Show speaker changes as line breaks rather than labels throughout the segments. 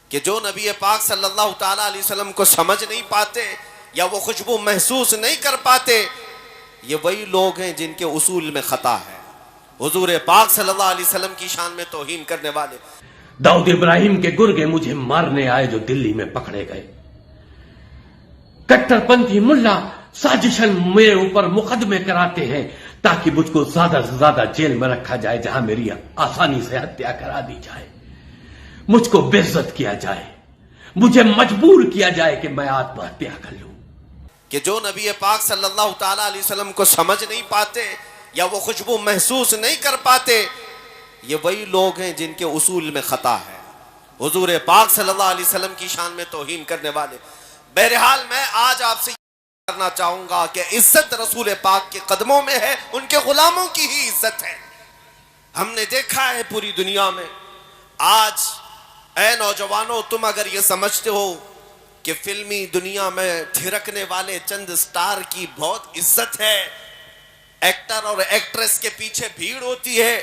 کہ جو نبی پاک صلی اللہ تعالیٰ علیہ وسلم کو سمجھ نہیں پاتے یا وہ خوشبو محسوس نہیں کر پاتے، یہ وہی لوگ ہیں جن کے اصول میں خطا ہے، حضور پاک صلی اللہ علیہ وسلم کی شان میں توہین کرنے والے۔
داؤد ابراہیم کے گرگے مجھے مارنے آئے جو دلی میں پکڑے گئے، کٹر پنتھی ملا سازشن میرے اوپر مقدمے کراتے ہیں تاکہ مجھ کو زیادہ سے زیادہ جیل میں رکھا جائے، جہاں میری آسانی سے ہتیا کرا دی جائے، مجھ کو بے عزت کیا جائے، مجھے مجبور کیا جائے کہ میں آتم ہتیا کر لوں۔
کہ جو نبی پاک صلی اللہ تعالیٰ علیہ وسلم کو سمجھ نہیں پاتے یا وہ خوشبو محسوس نہیں کر پاتے، یہ وہی لوگ ہیں جن کے اصول میں خطا ہے، حضور پاک صلی اللہ علیہ وسلم کی شان میں توہین کرنے والے۔ بہرحال میں آج آپ سے کرنا چاہوں گا کہ عزت رسول پاک کے قدموں میں ہے، ان کے غلاموں کی ہی عزت ہے۔ ہم نے دیکھا ہے پوری دنیا میں، آج اے نوجوانوں، تم اگر یہ سمجھتے ہو کہ فلمی دنیا میں تھرکنے والے چند سٹار کی بہت عزت ہے، ایکٹر اور ایکٹریس کے پیچھے بھیڑ ہوتی ہے،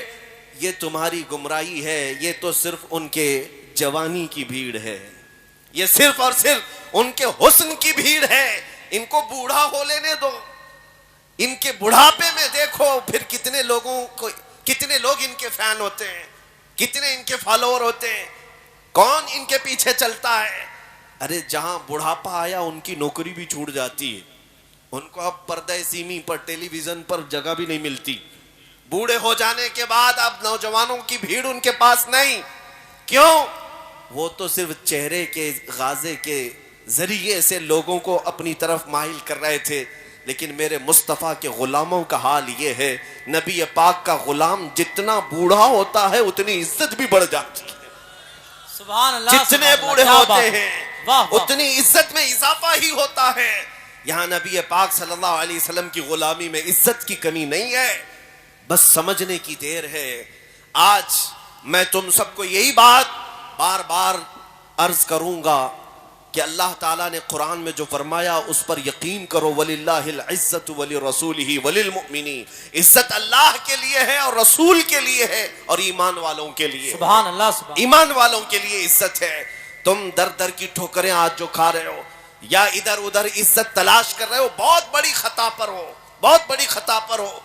یہ تمہاری گمراہی ہے۔ یہ تو صرف ان کے جوانی کی بھیڑ ہے، یہ صرف اور صرف ان کے حسن کی بھیڑ ہے۔ ان کو بوڑھا ہو لینے دو، ان کے بڑھاپے میں دیکھو پھر کتنے لوگ ان کے فین ہوتے ہیں، کتنے ان کے فالوور ہوتے ہیں، کون ان کے پیچھے چلتا ہے۔ ارے جہاں بڑھاپا آیا ان کی نوکری بھی چھوٹ جاتی ہے، ان کو اب پردہ سیمی پر ٹیلی ویژن پر جگہ بھی نہیں ملتی۔ بوڑھے ہو جانے کے بعد اب نوجوانوں کی بھیڑ ان کے پاس نہیں، کیوں؟ وہ تو صرف چہرے کے غازے کے ذریعے سے لوگوں کو اپنی طرف مائل کر رہے تھے، لیکن میرے مصطفیٰ کے غلاموں کا حال یہ ہے، نبی پاک کا غلام جتنا بوڑھا ہوتا ہے اتنی عزت بھی بڑھ جاتی ہے۔
سبحان اللہ،
جتنے بوڑھے ہوتے ہیں اتنی عزت میں اضافہ ہی ہوتا ہے۔ یہاں نبی پاک صلی اللہ علیہ وسلم کی غلامی میں عزت کی کمی نہیں ہے، بس سمجھنے کی دیر ہے۔ آج میں تم سب کو یہی بات بار بار عرض کروں گا کہ اللہ تعالیٰ نے قرآن میں جو فرمایا اس پر یقین کرو، وَلِلَّهِ الْعِزَّةُ وَلِرَسُولِهِ وَلِلْمُؤْمِنِينَ۔ عزت اللہ کے لیے ہے اور رسول کے لیے ہے اور ایمان والوں کے لیے۔
سبحان اللہ، سبحان
ایمان والوں کے لیے عزت ہے۔ تم در در کی ٹھوکریں آج جو کھا رہے ہو یا ادھر ادھر عزت تلاش کر رہے ہو، بہت بڑی خطا پر ہو، بہت بڑی خطا پر ہو۔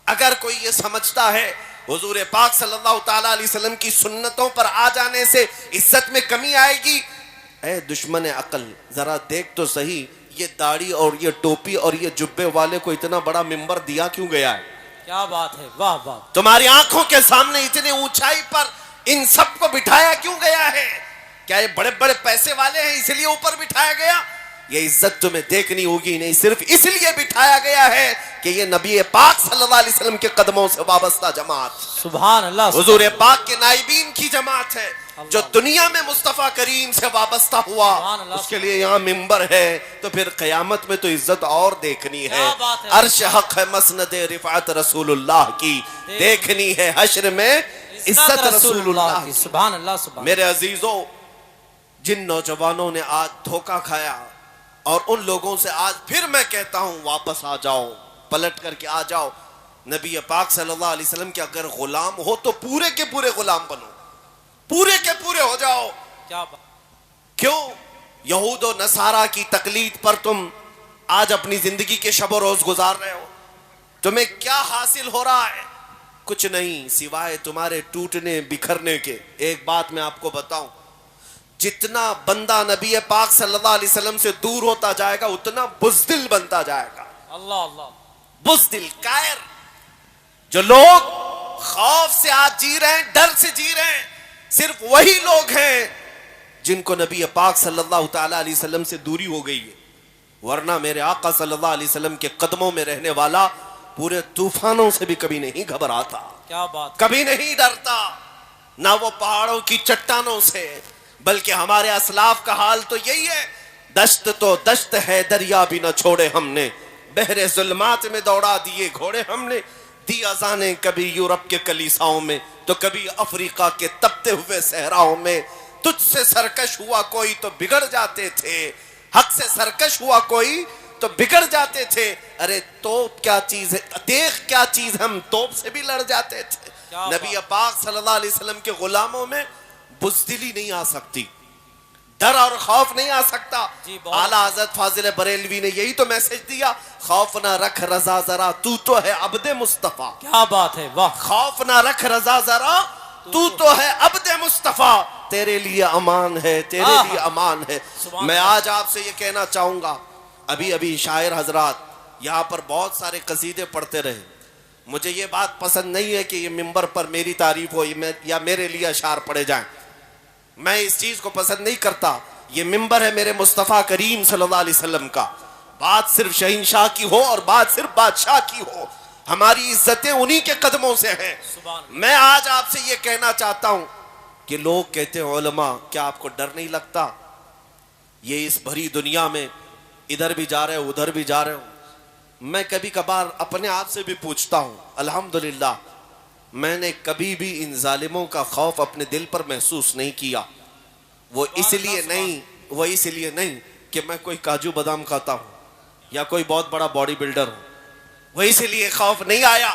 اگر کوئی یہ سمجھتا ہے حضور پاک صلی اللہ تعالیٰ علیہ وسلم کی سنتوں پر آ جانے سے عزت میں کمی آئے گی، اے دشمن عقل ذرا دیکھ تو صحیح، یہ داڑھی اور یہ ٹوپی اور یہ جبے والے کو اتنا بڑا ممبر دیا کیوں گیا ہے؟
کیا بات ہے، واہ واہ۔
تمہاری آنکھوں کے سامنے اتنے اونچائی پر ان سب کو بٹھایا کیوں گیا ہے؟ کیا یہ بڑے بڑے پیسے والے ہیں اس لیے اوپر بٹھایا گیا؟ یہ عزت تمہیں دیکھنی ہوگی، نہیں صرف اس لیے بٹھایا گیا ہے کہ یہ نبی پاک صلی اللہ علیہ وسلم کے قدموں سے وابستہ جماعت،
سبحان اللہ،
حضور پاک کے نائبین کی جماعت ہے۔ جو دنیا میں مصطفیٰ کریم سے وابستہ ہوا اس کے لیے یہاں ممبر ہے، تو پھر قیامت میں تو عزت اور دیکھنی ہے۔ عرش حق ہے مسند رفعت رسول اللہ کی، دیکھنی ہے حشر میں عزت رسول اللہ کی۔
سبحان اللہ، سبحان۔
میرے عزیزوں، جن نوجوانوں نے آج دھوکہ کھایا اور ان لوگوں سے آج پھر میں کہتا ہوں واپس آ جاؤ، پلٹ کر کے آ جاؤ۔ نبی پاک صلی اللہ علیہ وسلم کے اگر غلام ہو تو پورے کے پورے غلام بنو، پورے کے پورے ہو جاؤ۔
کیا بات۔
کیوں یہود و نصارہ کی تقلید پر تم آج اپنی زندگی کے شب و روز گزار رہے ہو؟ تمہیں کیا حاصل ہو رہا ہے؟ کچھ نہیں سوائے تمہارے ٹوٹنے بکھرنے کے۔ ایک بات میں آپ کو بتاؤں، جتنا بندہ نبی پاک صلی اللہ علیہ وسلم سے دور ہوتا جائے گا اتنا بزدل بنتا جائے گا۔
اللہ اللہ،
بزدل، کائر۔ جو لوگ خوف سے آج جی رہے ہیں، ڈر سے جی رہے ہیں، صرف وہی لوگ ہیں جن کو نبی پاک صلی اللہ تعالیٰ علیہ وسلم سے دوری ہو گئی ہے، ورنہ میرے آقا صلی اللہ علیہ وسلم کے قدموں میں رہنے والا پورے طوفانوں سے بھی کبھی نہیں گھبراتا،
کیا بات،
کبھی نہیں ڈرتا، نہ وہ پہاڑوں کی چٹانوں سے، بلکہ ہمارے اسلاف کا حال تو یہی ہے، دشت تو دشت ہے دریا بھی نہ چھوڑے ہم نے، بحر ظلمات میں دوڑا دیے گھوڑے ہم نے، دی اذانیں کبھی یورپ کے کلیساؤں میں تو کبھی افریقہ کے تپتے ہوئے صحراؤں میں، تجھ سے سرکش ہوا کوئی تو بگڑ جاتے تھے، حق سے سرکش ہوا کوئی تو بگڑ جاتے تھے۔ ارے توپ کیا چیز ہے، دیکھ کیا چیز، ہم توپ سے بھی لڑ جاتے تھے۔ نبی پاک صلی اللہ علیہ وسلم کے غلاموں میں بزدلی نہیں آ سکتی، ڈر اور خوف نہیں آ سکتا.
جی، بہت
اعلیٰ حضرت فاضل بریلوی نے یہی تو میسج دیا, خوف نہ رکھ رضا ذرا تو ہے عبد مصطفیٰ.
کیا بات ہے, واہ.
خوف نہ رکھ رضا ذرا تو ہے عبد مصطفیٰ, تیرے لیے امان ہے, تیرے لیے امان ہے. میں آج آپ سے یہ کہنا چاہوں گا, ابھی شاعر حضرات یہاں پر بہت سارے قصیدے پڑھتے رہے. مجھے یہ بات پسند نہیں ہے کہ یہ منبر پر میری تعریف ہو یا میرے لیے اشعار پڑھے جائیں. میں اس چیز کو پسند نہیں کرتا. یہ منبر ہے میرے مصطفیٰ کریم صلی اللہ علیہ وسلم کا. بات صرف شہنشاہ کی ہو اور بات صرف بادشاہ کی ہو, ہماری عزتیں انہی کے قدموں سے ہیں. میں آج آپ سے یہ کہنا چاہتا ہوں کہ لوگ کہتے ہیں علماء, کیا آپ کو ڈر نہیں لگتا؟ یہ اس بھری دنیا میں ادھر بھی جا رہے ہو ادھر بھی جا رہے ہو. میں کبھی کبھار اپنے آپ سے بھی پوچھتا ہوں, الحمدللہ میں نے کبھی بھی ان ظالموں کا خوف اپنے دل پر محسوس نہیں کیا. وہ اس لیے نہیں کہ میں کوئی کاجو بادام کھاتا ہوں یا کوئی بہت بڑا باڈی بلڈر ہوں, وہ اس لیے خوف نہیں آیا,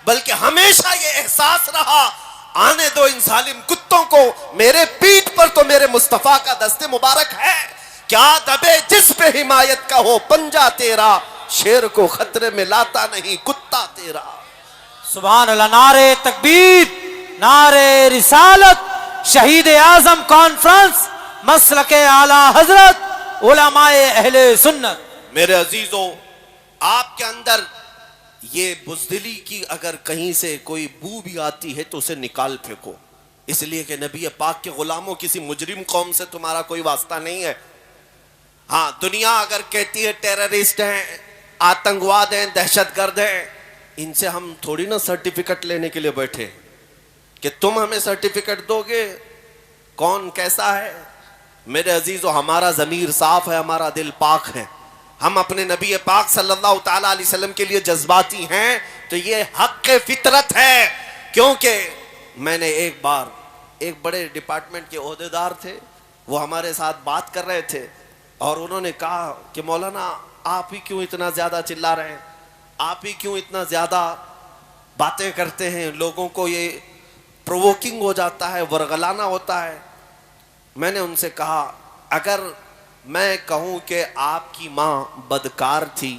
بلکہ ہمیشہ یہ احساس رہا, آنے دو ان ظالم کتوں کو, میرے پیٹھ پر تو میرے مصطفیٰ کا دست مبارک ہے. کیا دبے جس پہ حمایت کا ہو پنجہ تیرا, شیر کو خطرے میں لاتا نہیں کتا تیرا.
سبحان اللہ. نعرے تکبیر, نعرے رسالت, شہید اعظم کانفرنس, مسلک اعلیٰ حضرت علماء اہل سنت.
میرے عزیزوں, آپ کے اندر یہ بزدلی کی اگر کہیں سے کوئی بو بھی آتی ہے تو اسے نکال پھینکو, اس لیے کہ نبی پاک کے غلاموں کسی مجرم قوم سے تمہارا کوئی واسطہ نہیں ہے. ہاں, دنیا اگر کہتی ہے ٹیررسٹ ہیں, آتنکواد ہیں, دہشت گرد ہیں, ان سے ہم تھوڑی نا سرٹیفکیٹ لینے کے لیے بیٹھے کہ تم ہمیں سرٹیفکیٹ دو گے کون کیسا ہے. میرے عزیزو, ہمارا ضمیر صاف ہے, ہمارا دل پاک ہے, ہم اپنے نبی پاک صلی اللہ تعالی علیہ وسلم کے لیے جذباتی ہیں, تو یہ حق فطرت ہے. کیونکہ میں نے ایک بار ایک بڑے ڈپارٹمنٹ کے عہدیدار تھے, وہ ہمارے ساتھ بات کر رہے تھے اور انہوں نے کہا کہ مولانا آپ ہی کیوں اتنا زیادہ چلا رہے ہیں, آپ ہی کیوں اتنا زیادہ باتیں کرتے ہیں, لوگوں کو یہ پرووکنگ ہو جاتا ہے, ورغلانا ہوتا ہے. میں نے ان سے کہا, اگر میں کہوں کہ آپ کی ماں بدکار تھی,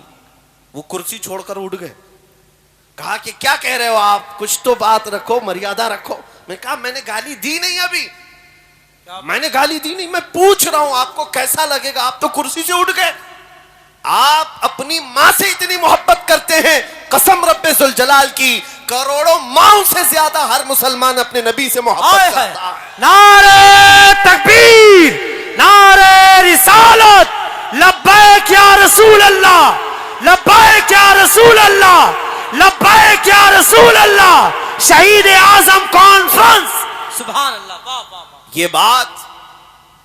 وہ کرسی چھوڑ کر اٹھ گئے. کہا کہ کیا کہہ رہے ہو آپ, کچھ تو بات رکھو, مریادہ رکھو. میں کہا میں نے گالی دی نہیں, ابھی میں نے گالی دی نہیں, میں پوچھ رہا ہوں آپ کو کیسا لگے گا. آپ تو کرسی سے اٹھ گئے. آپ اپنی ماں سے اتنی محبت کرتے ہیں, قسم رب ذوالجلال کی, کروڑوں ماؤں سے زیادہ ہر مسلمان اپنے نبی سے محبت کرتا ہے.
نعرے تکبیر, نعرے رسالت, لبیک یا رسول اللہ, لبیک یا رسول اللہ, لبیک یا رسول اللہ, شہید اعظم کانفرنس. سبحان اللہ, واہ واہ واہ.
یہ بات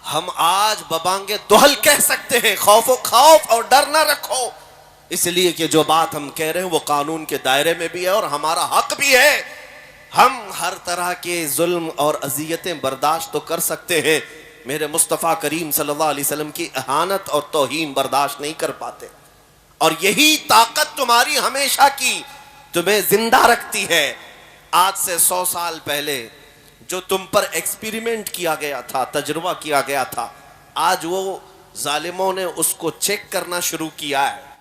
ہم آج ببانگے دہل کہہ سکتے ہیں, خوف اور ڈر نہ رکھو, اس لیے کہ جو بات ہم کہہ رہے ہیں وہ قانون کے دائرے میں بھی ہے اور ہمارا حق بھی ہے. ہم ہر طرح کے ظلم اور اذیتیں برداشت تو کر سکتے ہیں, میرے مصطفیٰ کریم صلی اللہ علیہ وسلم کی اہانت اور توہین برداشت نہیں کر پاتے. اور یہی طاقت تمہاری ہمیشہ کی تمہیں زندہ رکھتی ہے. آج سے 100 سال پہلے جو تم پر ایکسپیریمنٹ کیا گیا تھا, تجربہ کیا گیا تھا, آج وہ ظالموں نے اس کو چیک کرنا شروع کیا ہے.